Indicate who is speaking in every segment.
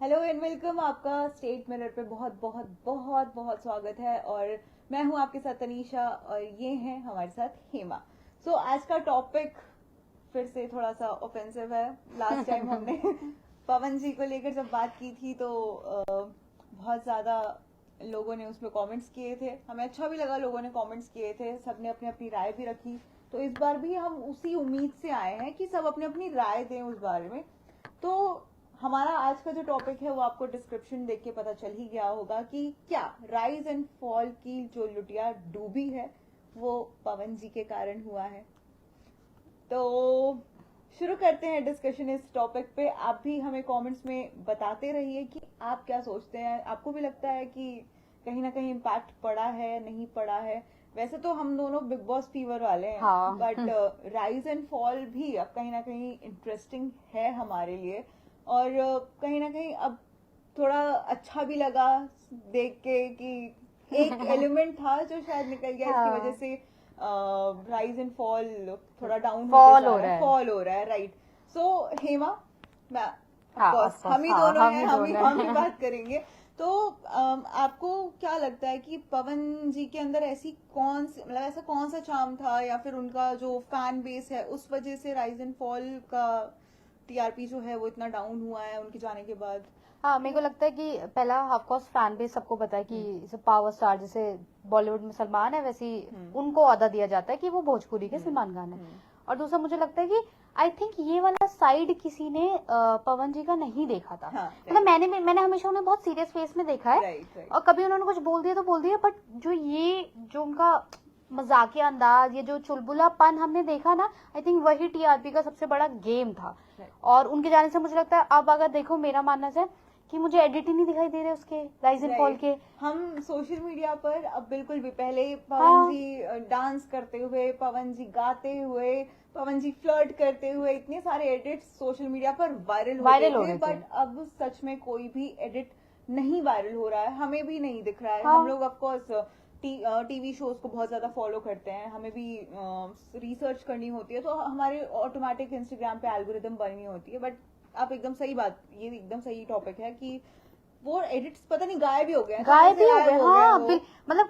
Speaker 1: Hello and welcome. आपका state mirror पे बहुत बहुत बहुत बहुत स्वागत है और मैं हूं आपके साथ तनीषा और ये हैं हमारे साथ हेमा। आज का टॉपिक फिर से थोड़ा सा ऑफेंसिव है। लास्ट टाइम हमने पवन जी को लेकर जब बात की थी तो बहुत ज्यादा लोगों ने उसमें कमेंट्स किए थे। हमें अच्छा भी लगा, लोगों ने कमेंट्स किए थे, सबने अपनी अपनी राय भी रखी। तो इस बार भी हम उसी उम्मीद से आए हैं कि सब अपनी अपनी राय दें उस बारे में। तो हमारा आज का जो टॉपिक है वो आपको डिस्क्रिप्शन देख के पता चल ही गया होगा कि क्या राइज एंड फॉल की जो लुटिया डूबी है वो पवन जी के कारण हुआ है। तो शुरू करते हैं डिस्कशन इस टॉपिक पे। आप भी हमें कमेंट्स में बताते रहिए कि आप क्या सोचते हैं। आपको भी लगता है कि कहीं ना कहीं इम्पैक्ट पड़ा है, नहीं पड़ा है? वैसे तो हम दोनों बिग बॉस फीवर वाले हैं,
Speaker 2: हाँ।
Speaker 1: बट राइज एंड फॉल भी अब कहीं ना कहीं इंटरेस्टिंग है हमारे लिए। और कहीं ना कहीं अब थोड़ा अच्छा भी लगा देख के कि एक एलिमेंट था जो शायद निकल गया। इसकी वजह से राइज एंड फॉल थोड़ा डाउन
Speaker 2: फॉल
Speaker 1: हो
Speaker 2: हो
Speaker 1: रहा
Speaker 2: रहा
Speaker 1: है,
Speaker 2: है।
Speaker 1: फॉल हो रहा है, राइट। सो हेमा, मैं
Speaker 2: हाँ,
Speaker 1: ऑफ
Speaker 2: of course,
Speaker 1: हम ही
Speaker 2: हाँ,
Speaker 1: दोनों
Speaker 2: हम
Speaker 1: हैं,
Speaker 2: ही
Speaker 1: हम ही
Speaker 2: दोनों
Speaker 1: हम ही
Speaker 2: हैं।
Speaker 1: बात करेंगे। तो आपको क्या लगता है कि पवन जी के अंदर ऐसी कौन सी, मतलब ऐसा कौन सा चार्म था या फिर उनका जो फैन बेस है उस वजह से राइज एंड फॉल का टीआरपी जो है वो इतना डाउन हुआ है उनके जाने के बाद?
Speaker 2: हाँ, मेरे को लगता है कि पहला ऑफ कोर्स फैन बेस सबको पता है कि जैसे पावर स्टार, जैसे बॉलीवुड में सलमान है, वैसे ही उनको अदा दिया जाता है कि वो भोजपुरी के सलमान खान है। और दूसरा मुझे लगता है कि आई थिंक ये वाला साइड किसी ने पवन जी का नहीं देखा था।
Speaker 1: हाँ,
Speaker 2: मतलब मैंने हमेशा उन्हें बहुत सीरियस फेस में देखा है।
Speaker 1: राइट।
Speaker 2: और कभी उन्होंने कुछ बोल दिया तो बोल दिया, बट जो उनका मजाकिया अंदाज, ये जो चुलबुलापन हमने देखा ना, आई थिंक वही टीआरपी का सबसे बड़ा गेम था। और उनके जाने से मुझे लगता है, अब अगर देखो मेरा मानना है कि मुझे एडिट ही नहीं दिखाई दे रहे उसके राइज एंड फॉल के।
Speaker 1: हम सोशल मीडिया पर अब बिल्कुल भी, पहले पवन
Speaker 2: हाँ।
Speaker 1: जी डांस करते हुए, पवन जी गाते हुए, पवन जी फ्लर्ट करते हुए इतने सारे एडिट्स सोशल मीडिया पर वायरल
Speaker 2: हो
Speaker 1: होते
Speaker 2: रहे
Speaker 1: थे,
Speaker 2: थे।
Speaker 1: बट अब सच में कोई भी एडिट नहीं वायरल हो रहा है, हमें भी नहीं दिख रहा है।
Speaker 2: हाँ।
Speaker 1: हम लोग ऑफकोर्स टीवी शोज को बहुत ज्यादा फॉलो करते हैं, हमें भी रिसर्च करनी होती है, तो हमारे ऑटोमेटिक इंस्टाग्राम पे एल्गोरिदम बननी होती है। बट आप एकदम सही बात, ये एकदम सही टॉपिक है कि वो एडिट्स पता नहीं गायब ही हो गए,
Speaker 2: गायब ही हो गए। हाँ, मतलब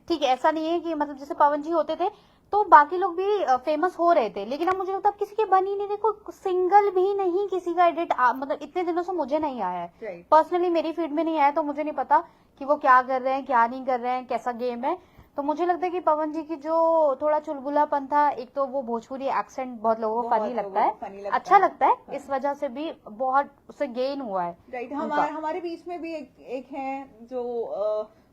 Speaker 2: ठीक है, ऐसा नहीं है कि मतलब जैसे पवन जी होते थे तो बाकी लोग भी फेमस हो रहे थे, लेकिन अब मुझे लगता है अब किसी के बन ही नहीं। देखो, सिंगल भी नहीं किसी का एडिट मतलब इतने दिनों से मुझे नहीं आया है पर्सनली, मेरी फीड में नहीं आया, तो मुझे नहीं पता कि वो क्या कर रहे हैं, क्या नहीं कर रहे हैं, कैसा गेम है। तो मुझे लगता है कि पवन जी की जो थोड़ा चुलबुलापन था, एक तो वो भोजपुरी एक्सेंट बहुत लोगों को फनी लगता है, अच्छा लगता है, इस वजह से भी बहुत उससे गेन हुआ है।
Speaker 1: राइट। हमारे बीच में भी एक है जो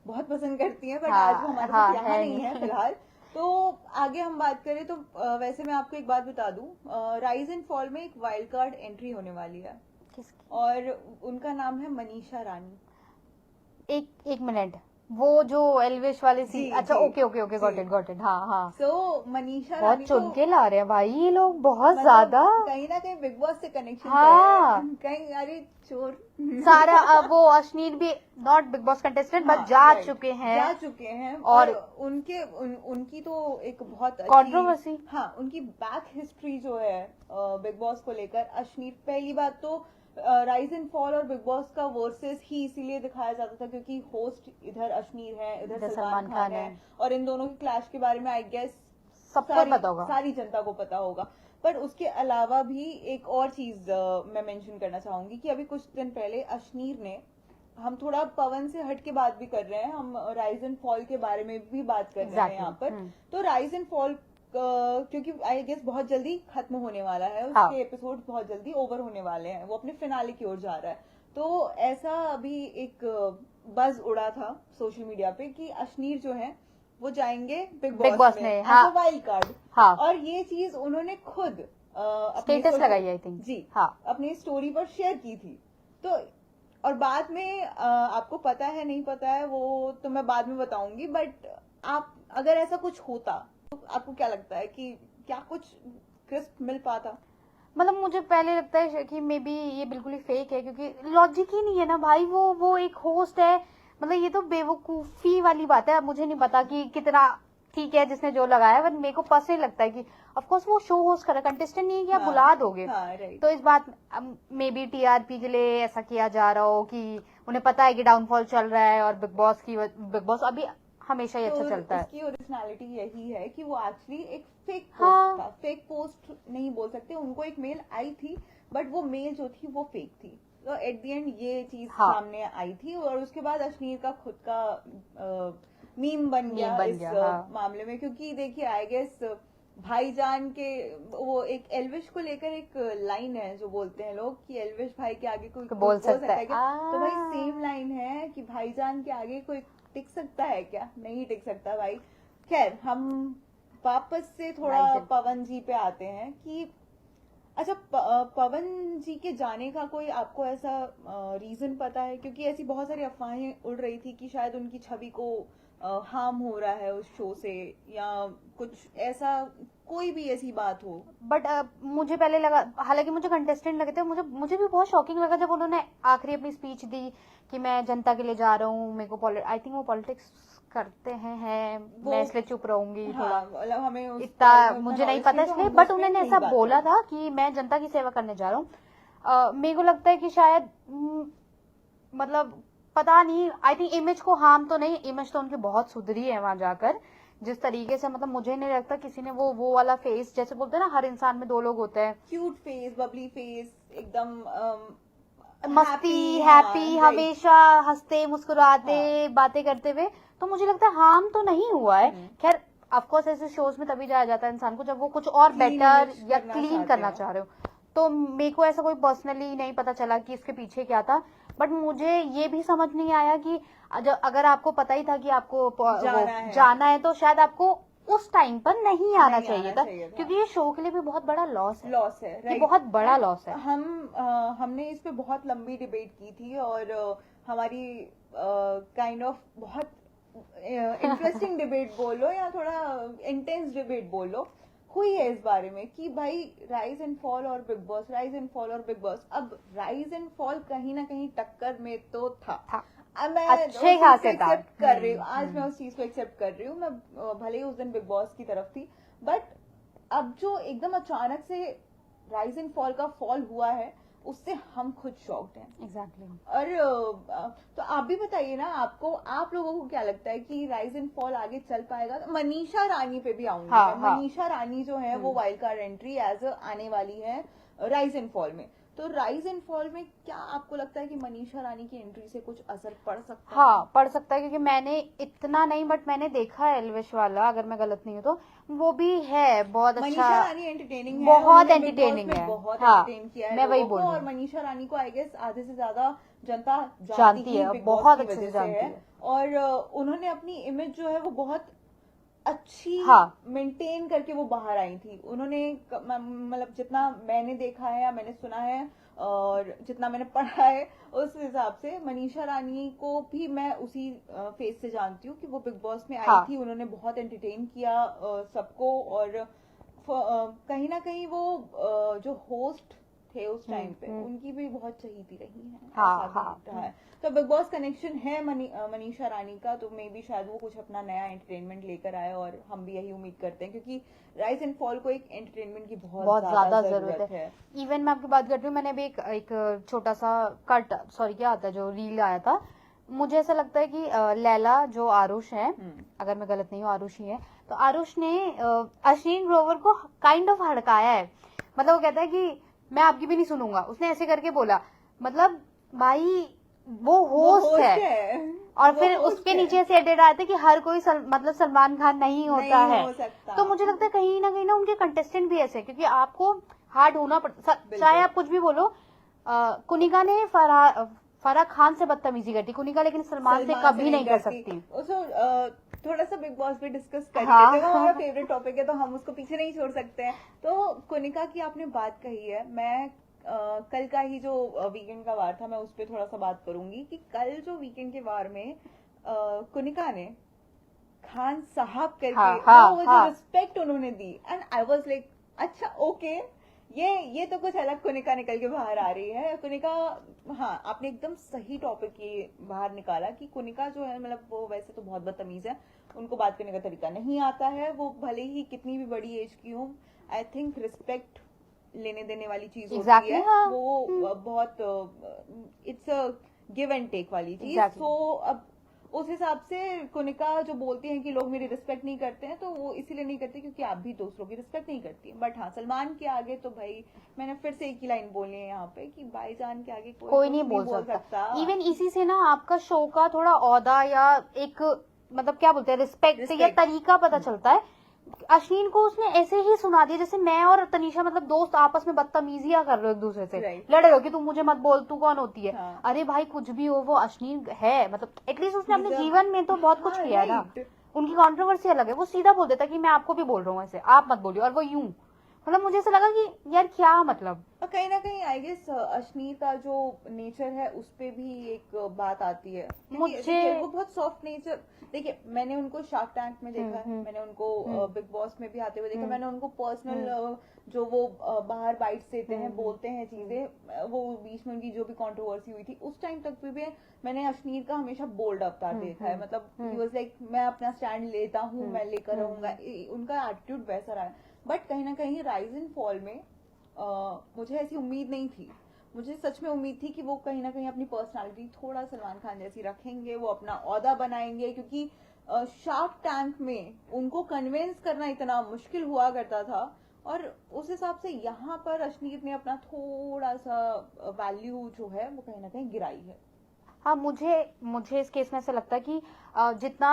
Speaker 1: बहुत पसंद करती है, बट
Speaker 2: हाँ,
Speaker 1: आज वो हमारे
Speaker 2: हाँ,
Speaker 1: साथ यहाँ नहीं है फिलहाल। तो आगे हम बात करें तो वैसे मैं आपको एक बात बता दूं, राइज एंड फॉल में एक वाइल्ड कार्ड एंट्री होने वाली है और उनका नाम है मनीषा रानी।
Speaker 2: एक मिनट, वो जो एलविश वाले सी, अच्छा, ओके, गॉट इट। हाँ।
Speaker 1: सो मनीषा
Speaker 2: बहुत
Speaker 1: रानी
Speaker 2: चुन के ला रहे हैं भाई ये लोग, बहुत
Speaker 1: मतलब
Speaker 2: ज्यादा।
Speaker 1: कहीं ना कहीं बिग बॉस से कनेक्शन
Speaker 2: हाँ।
Speaker 1: है कहीं। अरे चोर
Speaker 2: सारा वो अश्नीर भी not big boss contestant, but जा चुके हैं
Speaker 1: और उनकी तो एक बहुत
Speaker 2: कंट्रोवर्सी।
Speaker 1: हाँ, उनकी बैक हिस्ट्री जो है बिग बॉस को लेकर। अश्नीर, पहली बात तो राइज एंड फॉल और बिग बॉस का वर्सेस ही इसीलिए दिखाया जाता था क्योंकि होस्ट इधर अश्नीर है, इधर सलमान खान है, और इन दोनों की क्लैश के बारे में आई गेस
Speaker 2: सबको पता होगा,
Speaker 1: सारी जनता को पता होगा। पर उसके अलावा भी एक और चीज मैं मेंशन करना चाहूंगी कि अभी कुछ दिन पहले अश्नीर ने, हम थोड़ा पवन से हट के बात भी कर रहे हैं, हम राइज एंड फॉल के बारे में भी बात कर रहे हैं यहाँ पर। तो राइज एंड फॉल क्योंकि आई गेस बहुत जल्दी खत्म होने वाला है, उसके एपिसोड बहुत जल्दी ओवर होने वाले हैं, वो अपने फिनाले की ओर जा रहा है। तो ऐसा अभी एक बज उड़ा था सोशल मीडिया पे कि अश्नीर जो है वो जाएंगे बिग बॉस में एज अ वाइल्ड कार्ड। और ये चीज उन्होंने खुद
Speaker 2: स्टेटस लगाई, आई थिंक
Speaker 1: जी, अपनी स्टोरी पर शेयर की थी। तो और बाद में आपको पता है नहीं पता है वो तो मैं बाद में बताऊंगी, बट आप अगर ऐसा कुछ होता तो आपको क्या लगता है कि क्या कुछ क्रिस्प मिल पाता?
Speaker 2: मतलब मुझे पहले लगता है कि मे बी ये बिल्कुल ही फेक है, क्योंकि लॉजिक ही नहीं है ना भाई। वो एक होस्ट है, मतलब ये तो बेवकूफी वाली बात है। अब मुझे नहीं पता कि कितना ठीक है जिसने जो लगाया, बट मेरे को पर्सनली लगता है कि ऑफ कोर्स वो शो होस्ट कर रहा है, कंटेस्टेंट नहीं है कि आप बुला दोगे। तो इस बात मे बी टीआरपी के लिए ऐसा किया जा रहा हो कि उन्हें पता है कि डाउनफॉल चल रहा है, और बिग बॉस अभी हमेशा ही अच्छा चलता है।
Speaker 1: उसकी ओरिजिनलिटी यही है कि वो एक्चुअली एक फेक
Speaker 2: हाँ।
Speaker 1: पोस्ट था। फेक पोस्ट नहीं बोल सकते, उनको एक मेल आई थी, बट वो मेल जो थी वो फेक थी। तो एट द एंड ये चीज सामने आई थी, और उसके बाद अश्नीर का खुद का मीम बन गया इस मामले में। क्योंकि देखिए, आई गेस भाईजान के वो एक एल्विश को लेकर एक लाइन है जो बोलते हैं लोग कि एल्विश भाई के आगे कोई बोल सकता है क्या? तो भाई सेम लाइन है कि भाईजान के आगे कोई टिक सकता है क्या? नहीं टिक सकता भाई। खैर, हम वापस से थोड़ा पवन जी पे आते हैं कि अच्छा, पवन जी के जाने का कोई आपको ऐसा रीजन पता है? क्योंकि ऐसी बहुत सारी अफवाहें उड़ रही थी कि शायद उनकी छवि को हार्म हो रहा है उस शो से, या कुछ ऐसा कोई भी ऐसी बात हो।
Speaker 2: बट मुझे पहले लगा, हालांकि मुझे कंटेस्टेंट लगे थे, मुझे भी बहुत शॉकिंग लगा जब उन्होंने आखिरी अपनी स्पीच दी कि मैं जनता के लिए जा रहा हूँ। मेरे को आई थिंक वो पॉलिटिक्स करते हैं मैं इसलिए चुप रहूंगी।
Speaker 1: हाँ, मतलब हमें
Speaker 2: इतना मुझे नहीं पता इसलिए, बट उन्होंने ऐसा बोला था कि मैं जनता की सेवा करने जा रहा हूँ। मेरे को लगता है कि शायद मतलब पता नहीं, आई थिंक इमेज को हार्म तो नहीं, इमेज तो उनकी बहुत सुधरी है वहां जाकर जिस तरीके से। मतलब मुझे नहीं लगता किसी ने वो वाला फेस, जैसे बोलते हैं ना हर इंसान में दो लोग होते हैं,
Speaker 1: क्यूट फेस, बबली फेस, एकदम
Speaker 2: मस्ती हैप्पी, हमेशा हंसते मुस्कुराते बातें करते हुए, तो मुझे लगता है हार्म तो नहीं हुआ है। खैर ऑफकोर्स ऐसे शोज में तभी जाया जाता है इंसान को जब वो कुछ और बेटर या क्लीन करना चाह रहे हो। तो मेरे को ऐसा कोई पर्सनली नहीं पता चला कि इसके पीछे क्या था, बट मुझे ये भी समझ नहीं आया कि अगर आपको पता ही था कि आपको जाना है तो शायद आपको उस टाइम पर नहीं आना चाहिए था, क्योंकि ये शो के लिए भी बहुत बड़ा लॉस है। ये बहुत बड़ा लॉस है।
Speaker 1: हमने इस पे बहुत लंबी डिबेट की थी, और हमारी काइंड ऑफ बहुत इंटरेस्टिंग डिबेट बोलो या थोड़ा इंटेंस डिबेट बोलो हुई है इस बारे में कि भाई राइज एंड फॉल और big boss, rise and fall और बिग बॉस। अब राइज एंड फॉल कहीं ना कहीं टक्कर में तो था। मैं
Speaker 2: अच्छे खासे
Speaker 1: एक्सेप्ट कर रही हूँ, आज मैं उस चीज को एक्सेप्ट कर रही हूँ। मैं भले ही उस दिन बिग बॉस की तरफ थी, बट अब जो एकदम अचानक से राइज एंड फॉल का फॉल हुआ है उससे हम खुद शॉक्ड हैं।
Speaker 2: एग्जैक्टली।
Speaker 1: और तो आप भी बताइए ना, आप लोगों को क्या लगता है कि राइज एंड फॉल आगे चल पाएगा? मनीषा रानी पे भी आऊंगी। मनीषा रानी जो है वो वाइल्ड कार्ड एंट्री एज आने वाली है राइज एंड फॉल में। तो राइज एंड फॉल में क्या आपको लगता है कि मनीषा रानी की एंट्री से कुछ असर पड़ सकता है?
Speaker 2: हाँ, पड़ सकता है, क्योंकि मैंने इतना नहीं बट मैंने देखा है एलविश वाला, अगर मैं गलत नहीं हूँ तो वो भी है बहुत अच्छा।
Speaker 1: मनीषा रानी एंटरटेनिंग है,
Speaker 2: बहुत एंटरटेनिंग है,
Speaker 1: बहुत एंटरटेन किया है
Speaker 2: मैं वही
Speaker 1: बोल। और मनीषा रानी को आई गेस आधे से ज्यादा जनता जानती है,
Speaker 2: बहुत अच्छे से जानती है।
Speaker 1: और उन्होंने अपनी इमेज जो है वो बहुत अच्छी मेंटेन करके वो बाहर आई थी। उन्होंने मतलब जितना मैंने देखा है या मैंने सुना है और जितना मैंने पढ़ा है उस हिसाब से मनीषा रानी को भी मैं उसी फेस से जानती हूँ कि वो बिग बॉस में आई थी। उन्होंने बहुत एंटरटेन किया सबको, और कहीं ना कहीं वो जो होस्ट थे उस टाइम पे उनकी भी बहुत चहीती रही है। ऐसा है। तो बिग बॉस कनेक्शन है मनीषा रानी का, तो मे बी शायद वो कुछ अपना नया एंटरटेनमेंट लेकर आए, और हम भी यही उम्मीद करते हैं क्योंकि राइज एंड फॉल को एक एंटरटेनमेंट की बहुत ज्यादा जरूरत है।
Speaker 2: इवन मैं आपकी बात करती हूँ, मैंने भी एक छोटा सा क्या आता है जो रील आया था, मुझे ऐसा लगता है कि लैला जो आरुष है, अगर मैं गलत नहीं हूँ आरुष ही है, तो आरुष ने अश्विन ग्रोवर को काइंड ऑफ हड़काया है। मतलब वो कहता है कि मैं आपकी भी नहीं सुनूंगा, उसने ऐसे करके बोला। मतलब भाई वो होस्ट है। और फिर उसके नीचे ऐसे एडेड आए थे कि हर कोई मतलब सलमान खान नहीं होता है। तो मुझे लगता है कहीं ना उनके कंटेस्टेंट भी ऐसे, क्योंकि आपको हार्ड होना पड़ता, चाहे आप कुछ भी बोलो। कुनिका ने फराह खान से बदतमीजी करती कुनिका, लेकिन सलमान से कभी नहीं कर सकती।
Speaker 1: थोड़ा सा बिग बॉस भी डिस्कस कर लेते हैं, हमारा फेवरेट टॉपिक है तो हम उसको पीछे नहीं छोड़ सकते हैं। तो कुनिका की आपने बात कही है, मैं कल का ही जो वीकेंड का वार था मैं उस पर थोड़ा सा बात करूंगी कि कल जो वीकेंड के वार में कुनिका ने खान साहब करके वो जो रिस्पेक्ट उन्होंने दी, एंड आई वाज लाइक अच्छा ओके, ये तो कुछ अलग कुनिका निकल के बाहर आ रही है। कुनिका, हाँ आपने एकदम सही टॉपिक ये बाहर निकाला कि कुनिका जो है मतलब वो वैसे तो बहुत बदतमीज है, उनको बात करने का तरीका नहीं आता है, वो भले ही कितनी भी बड़ी एज की हो, आई थिंक रिस्पेक्ट लेने देने वाली चीज होती है,
Speaker 2: हाँ।
Speaker 1: वो बहुत it's a give and take वाली चीज। सो अब उस हिसाब से कुनिका जो बोलती हैं कि लोग मेरी रिस्पेक्ट नहीं करते हैं, तो वो इसीलिए नहीं करते क्योंकि आप भी दूसरों की रिस्पेक्ट नहीं करती है। बट हाँ, सलमान के आगे तो भाई मैंने फिर से एक ही लाइन बोली है यहाँ पे कि भाईजान के आगे कोई
Speaker 2: नहीं बोल सकता। इवन इसी से ना आपका शो का थोड़ा औहदा या एक मतलब क्या बोलते हैं रिस्पेक्ट या तरीका पता चलता है। अश्विन को उसने ऐसे ही सुना दिया जैसे मैं और तनीषा मतलब दोस्त आपस में बदतमीजियां कर रहे हो एक दूसरे से, लड़ रहे हो कि तू मुझे मत बोल, तू कौन होती है। हाँ। अरे भाई कुछ भी हो, वो अश्विन है, मतलब एटलीस्ट उसने अपने जीवन में तो बहुत कुछ किया है ना। उनकी कंट्रोवर्सी अलग है, वो सीधा बोल देता कि मैं आपको भी बोल रहा हूँ ऐसे, आप मत बोलिए, और वो यूं मतलब मुझे ऐसा लगा कि यार क्या मतलब।
Speaker 1: कहीं ना कहीं आई गेस अश्विनी का जो नेचर है उस पे भी एक बात आती है। मुझे वो बहुत सॉफ्ट नेचर, देखिए मैंने उनको शार्क टैंक में देखा है, मैंने उनको बिग बॉस में भी आते हुए देखा, मैंने उनको पर्सनल जो वो बाहर बाइट्स देते हैं, बोलते हैं चीजें, वो बीच में उनकी जो भी कंट्रोवर्सी हुई थी उस टाइम तक भी मैंने अश्विनी का हमेशा बोल्ड अवतार देखा है। मतलब ही वाज लाइक मैं अपना स्टैंड लेता हूँ, मैं लेकर रहूंगा, उनका एटीट्यूड वैसा रहा है। बट कहीं ना कहीं राइज एंड फॉल में मुझे ऐसी उम्मीद नहीं थी। मुझे सच में उम्मीद थी कि वो कहीं ना कहीं अपनी पर्सनालिटी थोड़ा सलमान खान जैसी रखेंगे, वो अपना औहदा बनाएंगे, क्योंकि शार्क टैंक में उनको कन्विंस करना इतना मुश्किल हुआ करता था। और उस हिसाब से यहाँ पर अश्नीत ने अपना थोड़ा सा वैल्यू जो है वो कहीं ना कहीं गिराई है।
Speaker 2: हाँ, मुझे इस केस में ऐसा लगता है कि जितना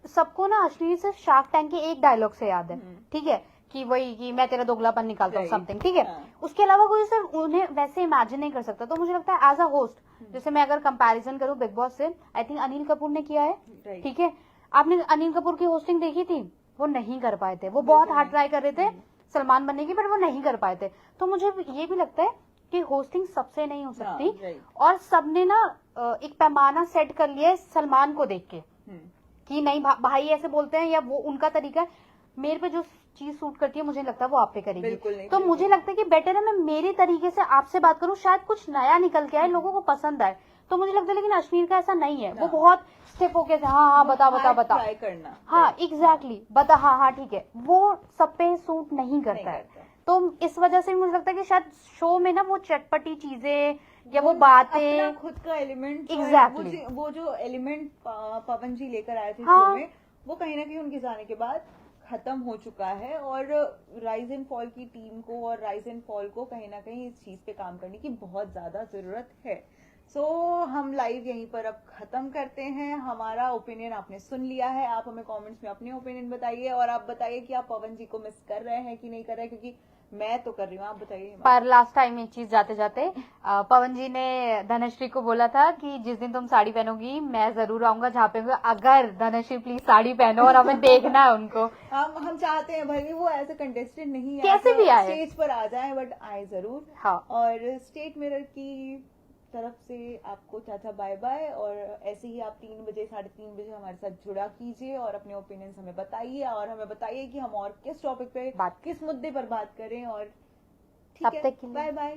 Speaker 2: सबको ना अश्नीत सिर्फ शार्क टैंक के एक डायलॉग से याद है, ठीक है, कि वही कि मैं तेरा दोगलापन निकालता हूँ समथिंग, ठीक है। उसके अलावा कोई सिर्फ उन्हें वैसे इमेजिन नहीं कर सकता। तो मुझे लगता है एज अ होस्ट, जैसे मैं अगर कंपैरिजन करूँ बिग बॉस से, आई थिंक अनिल कपूर ने किया है, ठीक है। आपने अनिल कपूर की होस्टिंग देखी थी, वो नहीं कर पाए थे, वो बहुत हार्ड ट्राई कर रहे थे सलमान बनने की, बट वो नहीं कर पाए थे। तो मुझे ये भी लगता है कि होस्टिंग सबसे नहीं हो सकती, और सबने ना एक पैमाना सेट कर लिया है सलमान को देख के कि नहीं भाई ऐसे बोलते हैं या वो उनका तरीका है, मेरे पे जो चीज सूट करती है मुझे लगता है वो आप पे करेगी। तो मुझे लगता है कि बेटर है मैं मेरे तरीके से आपसे बात करूं, शायद कुछ नया निकल के आए, लोगों को पसंद आए। तो मुझे लगता है लेकिन अश्विन का ऐसा नहीं है, वो बहुत स्टेप होके हाँ बता करना, हाँ एग्जैक्टली बता, हाँ ठीक है, वो सब पे सूट नहीं करता है। तो इस वजह से मुझे लगता है कि शायद शो में ना वो चटपटी चीजें या वो बातें,
Speaker 1: खुद का एलिमेंट,
Speaker 2: एग्जैक्टली
Speaker 1: वो जो एलिमेंट पवन जी लेकर आए थे शो में, वो कहीं ना कहीं उनके जाने के बाद खत्म हो चुका है। और राइज एंड फॉल की टीम को और राइज एंड फॉल को कहीं ना कहीं इस चीज पे काम करने की बहुत ज्यादा जरूरत है। सो हम लाइव यहीं पर अब खत्म करते हैं। हमारा ओपिनियन आपने सुन लिया है, आप हमें कमेंट्स में अपने ओपिनियन बताइए, और आप बताइए कि आप पवन जी को मिस कर रहे हैं कि नहीं कर रहे हैं, क्योंकि मैं तो कर रही हूँ, आप बताइए।
Speaker 2: पर लास्ट टाइम एक चीज जाते जाते पवन जी ने धनश्री को बोला था कि जिस दिन तुम साड़ी पहनोगी मैं जरूर आऊंगा जहाँ पे, अगर धनश्री प्लीज साड़ी पहनो और हमें देखना है उनको।
Speaker 1: हम चाहते हैं भले वो एज ए कंटेस्टेंट नहीं
Speaker 2: कैसे भी आए,
Speaker 1: स्टेज पर आ जाए, बट आए जरूर।
Speaker 2: हाँ।
Speaker 1: और स्टेट मिरर की तरफ से आपको चाचा बाय बाय, और ऐसे ही आप 3 बजे 3:30 बजे हमारे साथ जुड़ा कीजिए और अपने ओपिनियंस हमें बताइए, और हमें बताइए कि हम और किस टॉपिक पे किस मुद्दे पर बात करें। और ठीक है, बाय बाय।